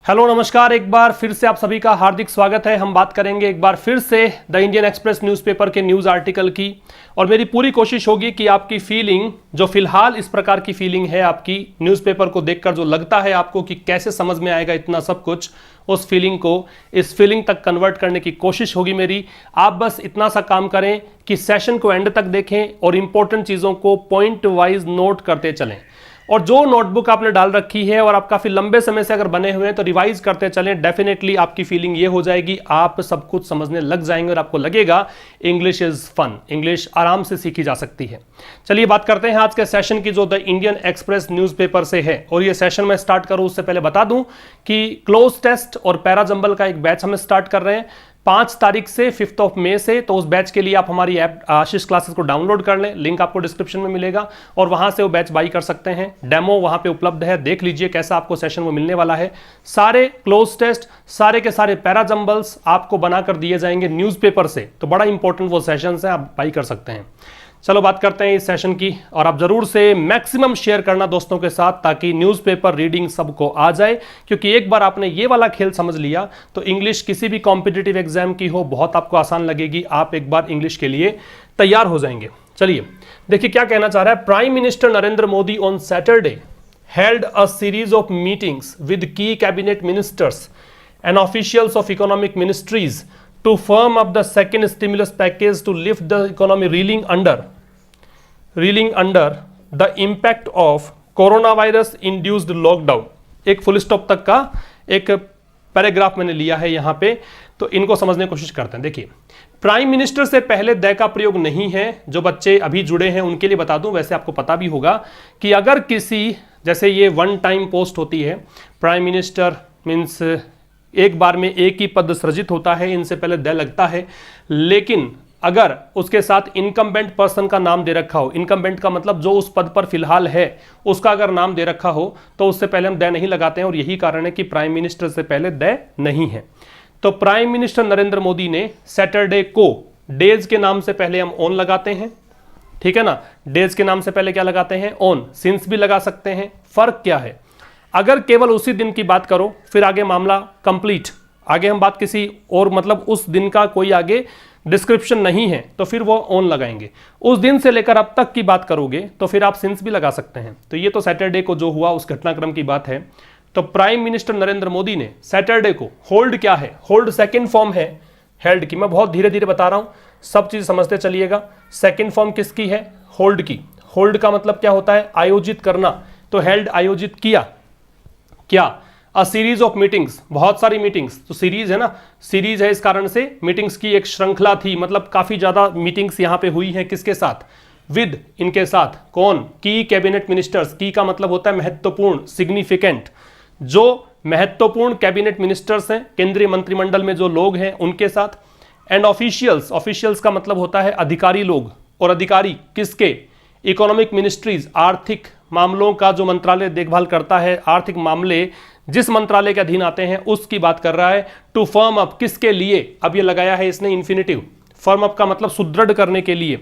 Hello नमस्कार, एक बार फिर से आप सभी का हार्दिक स्वागत है। हम बात करेंगे एक बार फिर से द इंडियन एक्सप्रेस न्यूज़पेपर के न्यूज़ आर्टिकल की, और मेरी पूरी कोशिश होगी कि आपकी फीलिंग जो फिलहाल इस प्रकार की फीलिंग है आपकी न्यूज़पेपर को देखकर जो लगता है आपको कि कैसे समझ में आएगा इतना सब कुछ, उस फीलिंग को इस फीलिंग तक कन्वर्ट करने की कोशिश होगी मेरी। आप बस इतना सा काम करें कि सेशन को एंड तक देखें और इंपॉर्टेंट चीज़ों को पॉइंट वाइज नोट करते चलें, और जो नोटबुक आपने डाल रखी है और आप काफ़ी लंबे समय से अगर बने हुए हैं तो रिवाइज करते चलें। डेफिनेटली आपकी फीलिंग ये हो जाएगी, आप सब कुछ समझने लग जाएंगे और आपको लगेगा इंग्लिश इज़ फन, इंग्लिश आराम से सीखी जा सकती है। चलिए बात करते हैं आज के सेशन की, जो द इंडियन एक्सप्रेस न्यूज़पेपर से है। और ये सेशन मैं स्टार्ट करूँ उससे पहले बता दूं कि क्लोज टेस्ट और पैरा जंबल का एक बैच हम स्टार्ट कर रहे हैं 5 तारीख से 5 मई से। तो उस बैच के लिए आप हमारी ऐप आशीष क्लासेस को डाउनलोड कर लें, लिंक आपको डिस्क्रिप्शन में मिलेगा और वहां से वो बैच बाई कर सकते हैं। डेमो वहां पे उपलब्ध है, देख लीजिए कैसा आपको सेशन वो मिलने वाला है। सारे क्लोज टेस्ट, सारे के सारे पैरा जंबल्स आपको बनाकर दिए जाएंगे न्यूज़पेपर से, तो बड़ा इंपॉर्टेंट वो सेशन है, आप बाई कर सकते हैं। चलो बात करते हैं इस सेशन की, और आप जरूर से मैक्सिमम शेयर करना दोस्तों के साथ ताकि न्यूज़पेपर रीडिंग सबको आ जाए, क्योंकि एक बार आपने ये वाला खेल समझ लिया तो इंग्लिश किसी भी कॉम्पिटिटिव एग्जाम की हो बहुत आपको आसान लगेगी। आप एक बार इंग्लिश के लिए तैयार हो जाएंगे। चलिए देखिए क्या कहना चाह रहा है। Prime minister Narendra Modi on Saturday held a series of meetings with key cabinet ministers and officials of economic ministries to firm up the second stimulus package to lift the economy reeling under the impact of coronavirus induced lockdown। एक full stop तक का एक paragraph मैंने लिया है यहाँ पे, तो इनको समझने की कोशिश करते हैं। देखिए, प्राइम मिनिस्टर से पहले द का प्रयोग नहीं है। जो बच्चे अभी जुड़े हैं उनके लिए बता दूं, वैसे आपको पता भी होगा कि अगर किसी, जैसे ये वन टाइम पोस्ट होती है, प्राइम मिनिस्टर मीन्स एक बार में एक ही पद सृजित होता है, इनसे पहले द लगता है। लेकिन अगर उसके साथ इनकम्बेंट पर्सन का नाम दे रखा हो, इनकम्बेंट का मतलब जो उस पद पर फिलहाल है उसका अगर नाम दे रखा हो तो उससे पहले हम द नहीं लगाते हैं, और यही कारण है कि प्राइम मिनिस्टर से पहले द नहीं है। तो प्राइम मिनिस्टर नरेंद्र मोदी ने सैटरडे को, डेज के नाम से पहले हम ऑन लगाते हैं, ठीक है ना। डेज के नाम से पहले क्या लगाते हैं? ऑन। सिंस भी लगा सकते हैं। फर्क क्या है? अगर केवल उसी दिन की बात करो फिर आगे मामला कंप्लीट, आगे हम बात किसी और मतलब उस दिन का कोई आगे डिस्क्रिप्शन नहीं है तो फिर वो ऑन लगाएंगे। उस दिन से लेकर अब तक की बात करोगे तो फिर आप सिंस भी लगा सकते हैं। तो ये तो सैटरडे को जो हुआ उस घटनाक्रम की बात है। तो प्राइम मिनिस्टर नरेंद्र मोदी ने सैटरडे को, होल्ड क्या है? होल्ड सेकेंड फॉर्म है हेल्ड की। मैं बहुत धीरे धीरे बता रहा हूं, सब चीज समझते चलिएगा। सेकेंड फॉर्म किसकी है? होल्ड की। होल्ड का मतलब क्या होता है? आयोजित करना। तो हेल्ड आयोजित किया क्या? अ सीरीज ऑफ मीटिंग्स, बहुत सारी मीटिंग्स, तो सीरीज है ना, सीरीज है इस कारण से मीटिंग्स की एक श्रृंखला थी, मतलब काफी ज्यादा मीटिंग्स यहां पे हुई है। किसके साथ? विद, इनके साथ। कौन? की कैबिनेट मिनिस्टर्स। की का मतलब होता है महत्वपूर्ण, सिग्निफिकेंट। जो महत्वपूर्ण कैबिनेट मिनिस्टर्स हैं, केंद्रीय मंत्रिमंडल में जो लोग हैं उनके साथ। एंड ऑफिशियल्स, ऑफिशियल्स का मतलब होता है अधिकारी लोग, और अधिकारी किसके? इकोनॉमिक मिनिस्ट्रीज, आर्थिक मामलों का जो मंत्रालय देखभाल करता है, आर्थिक मामले जिस मंत्रालय के अधीन आते हैं उसकी बात कर रहा है। टू फर्म अप, किसके लिए? अब ये लगाया है इसने इंफिनिटिव। फर्म अप का मतलब सुदृढ़ करने के लिए।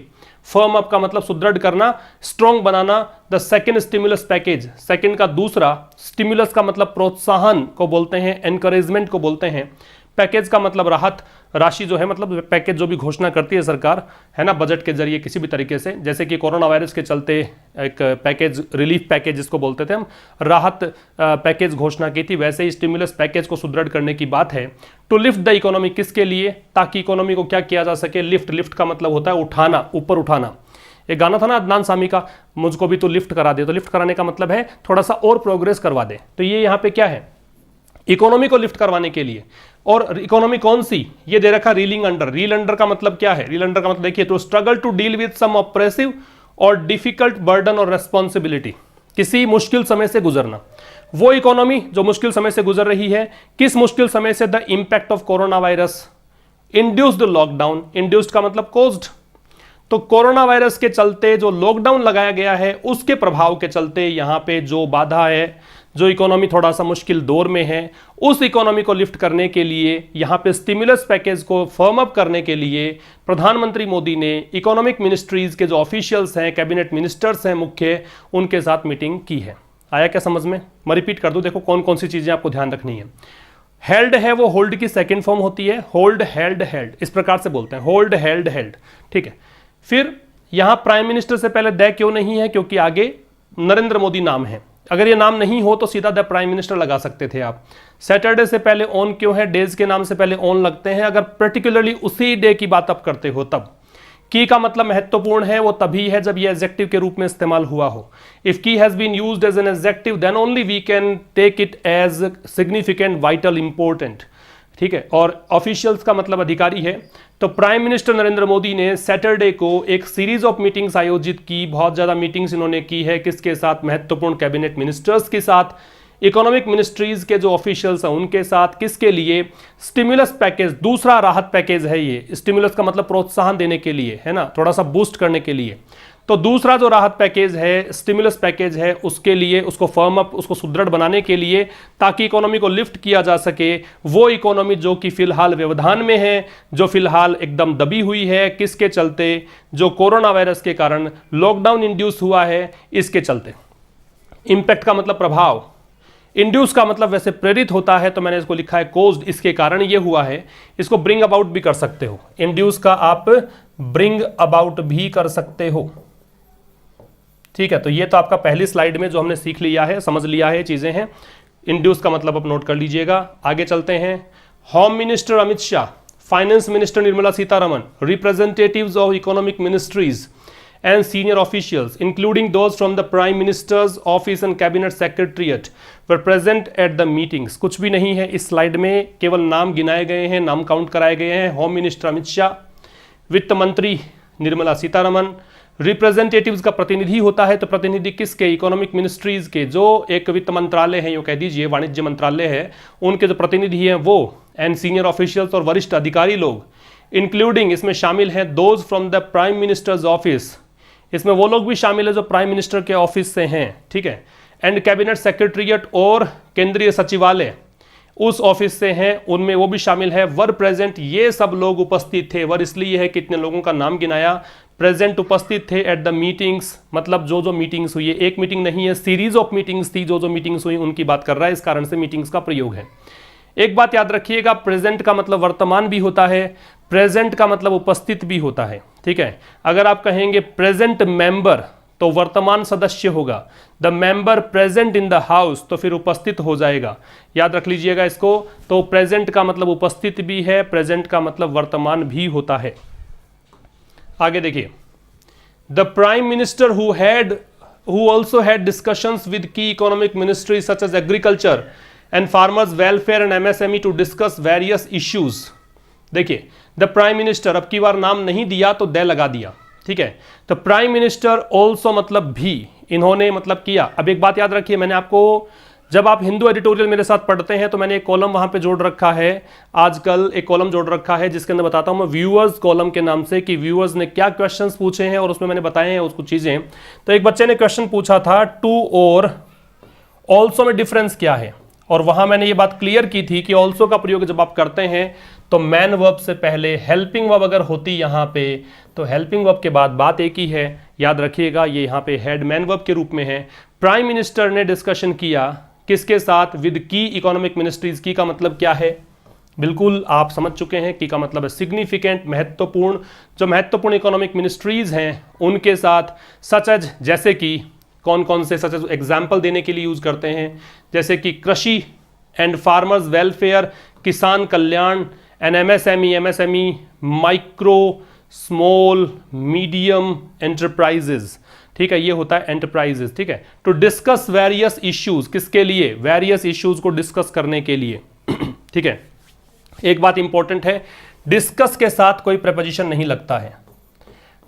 फर्म अप का मतलब सुदृढ़ करना, strong banana. The second stimulus package, second का दूसरा, स्टिमुलस का मतलब प्रोत्साहन को बोलते हैं, एनकरेजमेंट को बोलते हैं। पैकेज का मतलब राहत राशि जो है, मतलब पैकेज जो भी घोषणा करती है सरकार, है ना, बजट के जरिए किसी भी तरीके से, जैसे कि कोरोना वायरस के चलते एक पैकेज, रिलीफ पैकेज जिसको बोलते थे हम, राहत पैकेज घोषणा की थी, वैसे ही स्टिमुलस पैकेज को सुदृढ़ करने की बात है। टू लिफ्ट द इकोनॉमी, किसके लिए? ताकि इकोनॉमी को क्या किया जा सके? लिफ्ट। लिफ्ट का मतलब होता है उठाना, ऊपर उठाना। एक गाना था ना अदनान सामी का, मुझको भी तो लिफ्ट करा दे। तो लिफ्ट कराने का मतलब है थोड़ा सा और प्रोग्रेस करवा दे। तो ये यहाँ पे क्या है? इकोनॉमी को लिफ्ट करवाने के लिए। और इकोनॉमी कौन सी? ये दे रखा रीलिंग अंडर। रील अंडर का मतलब क्या है? रील अंडर का मतलब देखिए, तो struggle to deal with some oppressive और डिफिकल्ट बर्डन और रेस्पॉन्सिबिलिटी, किसी मुश्किल समय से गुजरना। वो इकोनॉमी जो मुश्किल समय से गुजर रही है, किस मुश्किल समय से? The impact of corona virus induced lockdown. Induced का मतलब कोज्ड। तो कोरोना वायरस के चलते जो लॉकडाउन लगाया गया है उसके प्रभाव के चलते यहां पे जो बाधा है, जो इकोनॉमी थोड़ा सा मुश्किल दौर में है, उस इकोनॉमी को लिफ्ट करने के लिए, यहाँ पे स्टिमुलस पैकेज को फर्म अप करने के लिए प्रधानमंत्री मोदी ने इकोनॉमिक मिनिस्ट्रीज के जो ऑफिशियल्स हैं, कैबिनेट मिनिस्टर्स हैं मुख्य, उनके साथ मीटिंग की है। आया क्या समझ में? मैं रिपीट कर दूं, देखो कौन कौन सी चीजें आपको ध्यान रखनी है। हेल्ड है वो होल्ड की सेकंड फॉर्म होती है, होल्ड हेल्ड हेल्ड, इस प्रकार से बोलते हैं, होल्ड हेल्ड हेल्ड, ठीक है। फिर यहां प्राइम मिनिस्टर से पहले द क्यों नहीं है? क्योंकि आगे नरेंद्र मोदी नाम है। अगर ये नाम नहीं हो तो सीधा द प्राइम मिनिस्टर लगा सकते थे आप। सैटरडे से पहले ऑन क्यों है? डेज के नाम से पहले ऑन लगते हैं अगर पर्टिकुलरली उसी डे की बात आप करते हो तब। की का मतलब महत्वपूर्ण है वो तभी है जब ये एडजेक्टिव के रूप में इस्तेमाल हुआ हो। If key has been used as an adjective then only we can take it as significant, vital, important, ठीक है। और ऑफिशियल्स का मतलब अधिकारी है। तो प्राइम मिनिस्टर नरेंद्र मोदी ने सैटरडे को एक सीरीज ऑफ मीटिंग्स आयोजित की, बहुत ज्यादा मीटिंग्स इन्होंने की है, किसके साथ? महत्वपूर्ण कैबिनेट मिनिस्टर्स के साथ, इकोनॉमिक मिनिस्ट्रीज के जो ऑफिशियल्स हैं उनके साथ। किसके लिए? स्टिमुलस पैकेज, दूसरा राहत पैकेज है ये। स्टिमुलस का मतलब प्रोत्साहन देने के लिए, है ना, थोड़ा सा बूस्ट करने के लिए। तो दूसरा जो राहत पैकेज है, स्टिमुलस पैकेज है, उसके लिए, उसको फर्म अप, उसको सुदृढ़ बनाने के लिए, ताकि इकोनॉमी को लिफ्ट किया जा सके। वो इकोनॉमी जो कि फिलहाल व्यवधान में है, जो फिलहाल एकदम दबी हुई है, किसके चलते? जो कोरोना वायरस के कारण लॉकडाउन इंड्यूस हुआ है, इसके चलते। इंपैक्ट का मतलब प्रभाव, इंड्यूस का मतलब वैसे प्रेरित होता है, तो मैंने इसको लिखा है कोज्ड, इसके कारण ये हुआ है। इसको ब्रिंग अबाउट भी कर सकते हो, इंड्यूस का आप ब्रिंग अबाउट भी कर सकते हो, ठीक है। तो ये तो आपका पहली स्लाइड में जो हमने सीख लिया है, समझ लिया है, चीजें हैं। इंड्यूस का मतलब आप नोट कर लीजिएगा। आगे चलते हैं। Home minister Amit Shah, finance minister Nirmala Sitharaman, representatives of economic ministries and senior officials including those from the prime minister's office and cabinet secretariat were present at the meetings। कुछ भी नहीं है इस स्लाइड में, केवल नाम गिनाए गए हैं, नाम काउंट कराए गए हैं। होम मिनिस्टर अमित शाह, वित्त मंत्री निर्मला सीतारमण, रिप्रेजेंटेटिव्स का प्रतिनिधि होता है, तो प्रतिनिधि किसके? इकोनॉमिक मिनिस्ट्रीज के, जो एक वित्त मंत्रालय है, यो कह दीजिए वाणिज्य मंत्रालय है, उनके जो प्रतिनिधि हैं वो, एंड सीनियर ऑफिशियल्स और वरिष्ठ अधिकारी लोग, इंक्लूडिंग, इसमें शामिल हैं those from the prime minister's office, इसमें वो लोग भी शामिल है जो प्राइम मिनिस्टर के ऑफिस से हैं, ठीक है। एंड कैबिनेट सेक्रेटरीट, और केंद्रीय सचिवालय उस ऑफिस से हैं, उनमें वो भी शामिल है। वर प्रेजेंट, ये सब लोग उपस्थित थे। वर इसलिए है कितने लोगों का नाम गिनाया। प्रेजेंट, उपस्थित थे। एट द मीटिंग्स, मतलब जो जो मीटिंग्स हुई है, एक मीटिंग नहीं है, सीरीज ऑफ मीटिंग्स थी, जो जो मीटिंग्स हुई उनकी बात कर रहा है, इस कारण से मीटिंग्स का प्रयोग है। एक बात याद रखिएगा, प्रेजेंट का मतलब वर्तमान भी होता है, प्रेजेंट का मतलब उपस्थित भी होता है, ठीक है। अगर आप कहेंगे प्रेजेंट मेंबर तो वर्तमान सदस्य होगा, the member present in the house तो फिर उपस्थित हो जाएगा, याद रख लीजिएगा इसको। तो प्रेजेंट का मतलब उपस्थित भी है, प्रेजेंट का मतलब वर्तमान भी होता है। आगे देखिए, the prime minister who also had discussions with key economic ministry such as agriculture and farmers welfare and MSME to discuss various issues। देखिए, द प्राइम मिनिस्टर, अब की बार नाम नहीं दिया तो दे लगा दिया, ठीक है। तो प्राइम मिनिस्टर ऑल्सो मतलब भी, इन्होंने मतलब किया। अब एक बात याद रखिए, मैंने आपको, जब आप हिंदू एडिटोरियल मेरे साथ पढ़ते हैं तो मैंने एक कॉलम वहां पे जोड़ रखा है, आजकल एक कॉलम जोड़ रखा है जिसके अंदर बताता हूं मैं व्यूअर्स कॉलम के नाम से, कि व्यूअर्स ने क्या क्वेश्चंस पूछे हैं और उसमें मैंने बताए हैं उसको चीजें। तो एक बच्चे ने क्वेश्चन पूछा था टू और ऑल्सो में डिफरेंस क्या है, और वहां मैंने ये बात क्लियर की थी कि ऑल्सो का प्रयोग जब आप करते हैं तो मैन वर्ब से पहले हेल्पिंग वर्ब अगर होती यहां पे, तो हेल्पिंग वर्ब के बाद बात एक ही है, याद रखिएगा, ये यहां पे हेड मैन वर्ब के रूप में है। प्राइम मिनिस्टर ने डिस्कशन किया किसके साथ? With key economic ministries. की का मतलब क्या है? बिल्कुल आप समझ चुके हैं, की का मतलब है सिग्निफिकेंट, महत्वपूर्ण। जो महत्वपूर्ण इकोनॉमिक मिनिस्ट्रीज हैं उनके साथ, सच एज, जैसे कि कौन कौन से, सच एज एग्जाम्पल देने के लिए यूज करते हैं, जैसे कि कृषि एंड फार्मर्स वेलफेयर, किसान कल्याण, and MSME, micro small medium enterprises, ठीक है, ये होता है एंटरप्राइजेज, ठीक है। टू डिस्कस वेरियस इश्यूज, किसके लिए? वेरियस इश्यूज को डिस्कस करने के लिए, ठीक है। एक बात इंपॉर्टेंट है, डिस्कस के साथ कोई प्रेपोजिशन नहीं लगता है,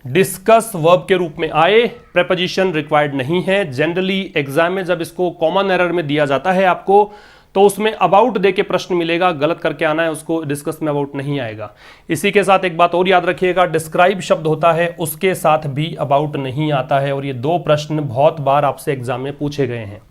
डिस्कस वर्ब के रूप में आए, प्रेपोजिशन रिक्वायर्ड नहीं है। जनरली एग्जाम में जब इसको कॉमन एरर में दिया जाता है आपको, तो उसमें अबाउट दे के प्रश्न मिलेगा, गलत करके आना है उसको, डिस्कस में अबाउट नहीं आएगा। इसी के साथ एक बात और याद रखिएगा, डिस्क्राइब शब्द होता है उसके साथ भी अबाउट नहीं आता है, और ये दो प्रश्न बहुत बार आपसे एग्जाम में पूछे गए हैं,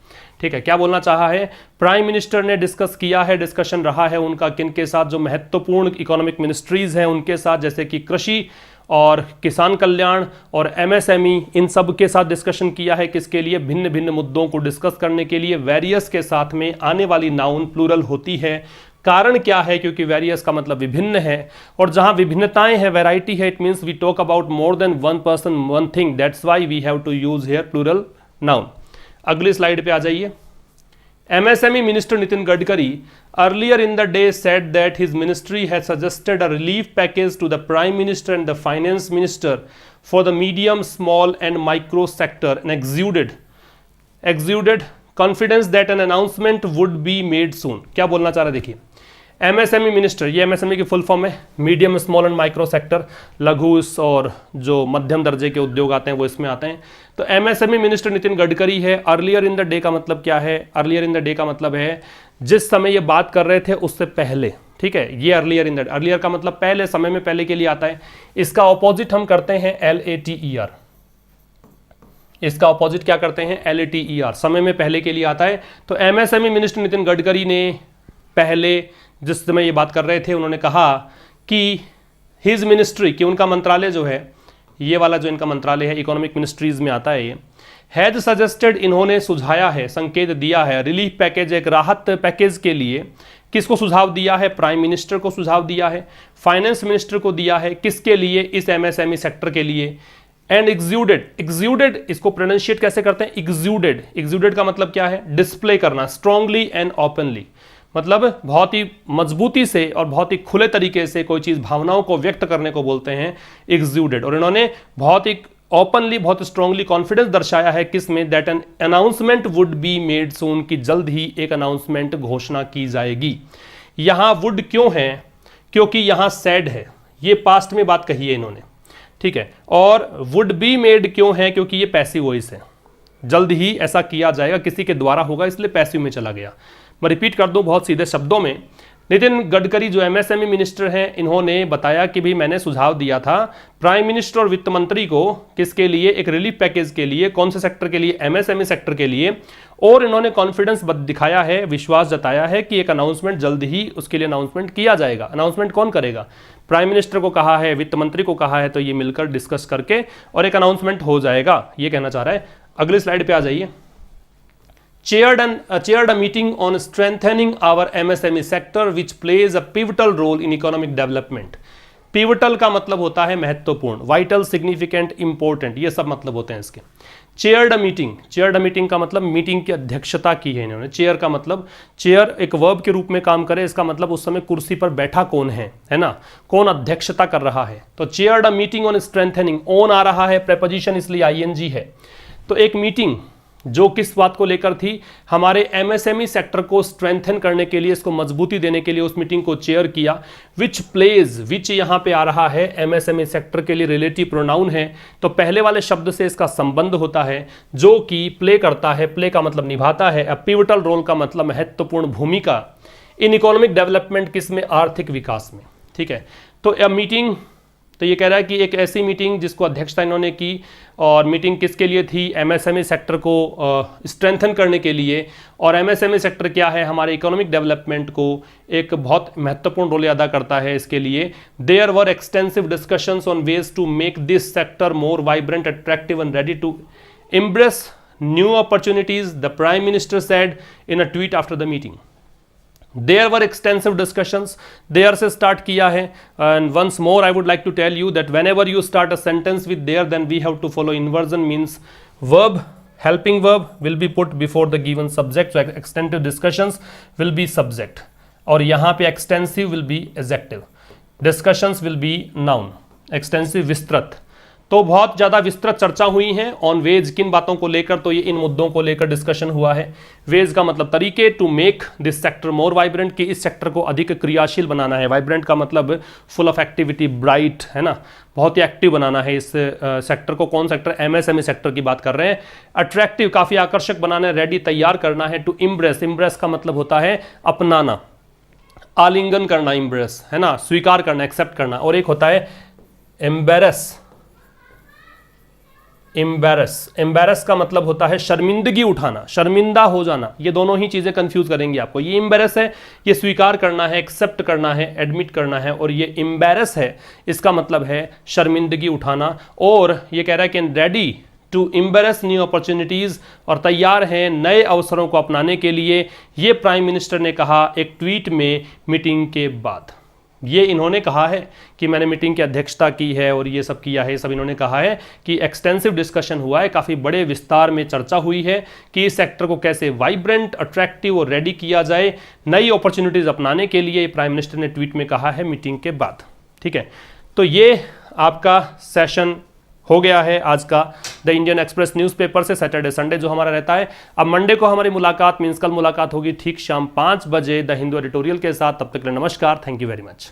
ठीक है। क्या बोलना चाहा है? प्राइम मिनिस्टर ने डिस्कस किया है, डिस्कशन रहा है उनका किन के साथ? जो महत्वपूर्ण इकोनॉमिक मिनिस्ट्रीज हैं उनके साथ, जैसे कि कृषि और किसान कल्याण और एमएसएमई, इन सब के साथ डिस्कशन किया है। किसके लिए? भिन्न भिन्न मुद्दों को डिस्कस करने के लिए। वेरियस के साथ में आने वाली नाउन प्लूरल होती है। कारण क्या है? क्योंकि वेरियस का मतलब विभिन्न है, और जहां विभिन्नताएं हैं, वैरायटी है, it means we talk about more than one person one thing, that's why we have to use here plural noun. अगली स्लाइड पे आ जाइए। MSME Minister Nitin Gadkari earlier in the day said that his ministry has suggested a relief package to the Prime Minister and the Finance Minister for the medium, small and micro sector, and exuded confidence that an announcement would be made soon। क्या बोलना चाह रहा है देखिए। MSME minister, ये MSME की full form है medium, small and micro sector, लघु और जो मध्यम दर्जे के उद्योग आते हैं वो इसमें आते हैं। तो MSME मिनिस्टर नितिन गडकरी है। अर्लियर इन द डे का मतलब क्या है? अर्लियर इन द डे का मतलब है जिस समय ये बात कर रहे थे उससे पहले, ठीक है, ये अर्लियर इन द, अर्लियर का मतलब पहले, समय में पहले के लिए आता है। इसका ऑपोजिट हम करते हैं LATER। इसका ऑपोजिट क्या करते हैं? LATER, समय में पहले के लिए आता है। तो MSME मिनिस्टर नितिन गडकरी ने पहले जिस समय ये बात कर रहे थे उन्होंने कहा कि हिज मिनिस्ट्री, कि उनका मंत्रालय जो है, ये वाला जो इनका मंत्रालय है, इकोनॉमिक मिनिस्ट्रीज में आता है ये, हैज सजेस्टेड, इन्होंने सुझाया है, संकेत दिया है, रिलीफ पैकेज, एक राहत पैकेज के लिए। किसको सुझाव दिया है? प्राइम मिनिस्टर को सुझाव दिया है, फाइनेंस मिनिस्टर को दिया है। किसके लिए? इस MSME सेक्टर के लिए। एंड एक्सूडेड इसको प्रोनाउंशिएट कैसे करते हैं? एक्सूडेड का मतलब क्या है? डिस्प्ले करना, स्ट्रांगली एंड ओपनली, मतलब बहुत ही मजबूती से और बहुत ही खुले तरीके से कोई चीज, भावनाओं को व्यक्त करने को बोलते हैं एक्सूडेड। और इन्होंने बहुत ही ओपनली, बहुत स्ट्रांगली कॉन्फिडेंस दर्शाया है किसमें? That an announcement would be made soon, कि जल्द ही एक अनाउंसमेंट, घोषणा की जाएगी। यहां वुड क्यों है? क्योंकि यहां सैड है, ये पास्ट में बात कही है इन्होंने, ठीक है। और वुड बी मेड क्यों है? क्योंकि ये पैसिव वॉइस है, जल्द ही ऐसा किया जाएगा, किसी के द्वारा होगा, इसलिए पैसिव में चला गया। मैं रिपीट कर दूं बहुत सीधे शब्दों में। नितिन गडकरी जो MSME मिनिस्टर हैं, इन्होंने बताया कि भी मैंने सुझाव दिया था प्राइम मिनिस्टर और वित्त मंत्री को, किसके लिए? एक रिलीफ पैकेज के लिए। कौन से सेक्टर के लिए? MSME सेक्टर के लिए। और इन्होंने कॉन्फिडेंस दिखाया है, विश्वास जताया है कि एक अनाउंसमेंट जल्द ही उसके लिए अनाउंसमेंट किया जाएगा। अनाउंसमेंट कौन करेगा? प्राइम मिनिस्टर को कहा है, वित्त मंत्री को कहा है, तो ये मिलकर डिस्कस करके और एक अनाउंसमेंट हो जाएगा, ये कहना चाह रहा है। अगली स्लाइड पे आ जाइए। chaired a meeting on strengthening our MSME sector which plays a pivotal role in economic development। Pivotal का मतलब होता है महत्वपूर्ण, वाइटल, सिग्निफिकेंट, इंपॉर्टेंट, ये सब मतलब होते हैं इसके। चेयर्ड अ मीटिंग का मतलब मीटिंग की अध्यक्षता की है इन्होंने। चेयर का मतलब, चेयर एक वर्ब के रूप में काम करे, इसका मतलब उस समय कुर्सी पर बैठा कौन है ना, कौन अध्यक्षता कर रहा है। तो chaired a meeting on strengthening, on आ रहा है प्रेपोजिशन, इसलिए ING है। तो एक मीटिंग जो किस बात को लेकर थी? हमारे MSME सेक्टर को स्ट्रेंथन करने के लिए, इसको मजबूती देने के लिए उस मीटिंग को चेयर किया। विच यहां पे आ रहा है MSME सेक्टर के लिए रिलेटिव प्रोनाउन है, तो पहले वाले शब्द से इसका संबंध होता है, जो कि प्ले करता है, प्ले का मतलब निभाता है, पिवटल रोल का मतलब महत्वपूर्ण भूमिका इन इकोनॉमिक डेवलपमेंट, किसमें? आर्थिक विकास में, ठीक है। तो यह मीटिंग, तो ये कह रहा है कि एक ऐसी मीटिंग जिसको अध्यक्षता इन्होंने की, और मीटिंग किसके लिए थी? MSME सेक्टर को स्ट्रेंथन करने के लिए। और MSME सेक्टर क्या है? हमारे इकोनॉमिक डेवलपमेंट को एक बहुत महत्वपूर्ण रोल अदा करता है। इसके लिए there were extensive discussions on ways to make this sector more vibrant, attractive and ready to embrace new opportunities, the prime minister said in a tweet after the meeting. There were extensive discussions, there से start किया है। And once more I would like to tell you that whenever you start a sentence with there, then we have to follow inversion, means verb, helping verb will be put before the given subject, so extensive discussions will be subject, और यहाँ पे extensive will be adjective, discussions will be noun, extensive विस्तृत। तो बहुत ज़्यादा विस्तृत चर्चा हुई है ऑन वेज, किन बातों को लेकर? तो ये इन मुद्दों को लेकर डिस्कशन हुआ है। वेज का मतलब तरीके, to make this sector more vibrant, कि इस सेक्टर को अधिक क्रियाशील बनाना है। वाइब्रेंट का मतलब फुल ऑफ एक्टिविटी, ब्राइट, है ना, बहुत ही एक्टिव बनाना है इस सेक्टर को। कौन सेक्टर? MSME सेक्टर की बात कर रहे हैं। अट्रैक्टिव, काफ़ी आकर्षक बनाना है। रेडी, तैयार करना है। टू इम्ब्रेस, इम्ब्रेस का मतलब होता है अपनाना, आलिंगन करना, इम्ब्रेस, है ना, स्वीकार करना, एक्सेप्ट करना। और एक होता है एम्बेरस, एम्बेरस का मतलब होता है शर्मिंदगी उठाना, शर्मिंदा हो जाना। ये दोनों ही चीजें कंफ्यूज करेंगी आपको। ये एम्बेरस है, ये स्वीकार करना है, एक्सेप्ट करना है, एडमिट करना है, और ये एम्बेरस है, इसका मतलब है शर्मिंदगी उठाना। और ये कह रहा है कि ready to embrace new opportunities, और तैयार हैं नए अवसरों को अपनाने के लिए। ये प्राइम मिनिस्टर ने कहा एक ट्वीट में मीटिंग के बाद। ये इन्होंने कहा है कि मैंने मीटिंग की अध्यक्षता की है और ये सब किया है, सब इन्होंने कहा है कि एक्सटेंसिव डिस्कशन हुआ है, काफ़ी बड़े विस्तार में चर्चा हुई है कि इस सेक्टर को कैसे वाइब्रेंट, अट्रैक्टिव और रेडी किया जाए नई अपॉर्चुनिटीज़ अपनाने के लिए। प्राइम मिनिस्टर ने ट्वीट में कहा है मीटिंग के बाद। ठीक है, तो ये आपका सेशन हो गया है आज का द इंडियन एक्सप्रेस न्यूज़पेपर से, सैटरडे संडे जो हमारा रहता है। अब मंडे को हमारी मुलाकात मीन्स कल मुलाकात होगी ठीक शाम 5 बजे द हिंदू एडिटोरियल के साथ। तब तक के लिए नमस्कार, थैंक यू वेरी मच।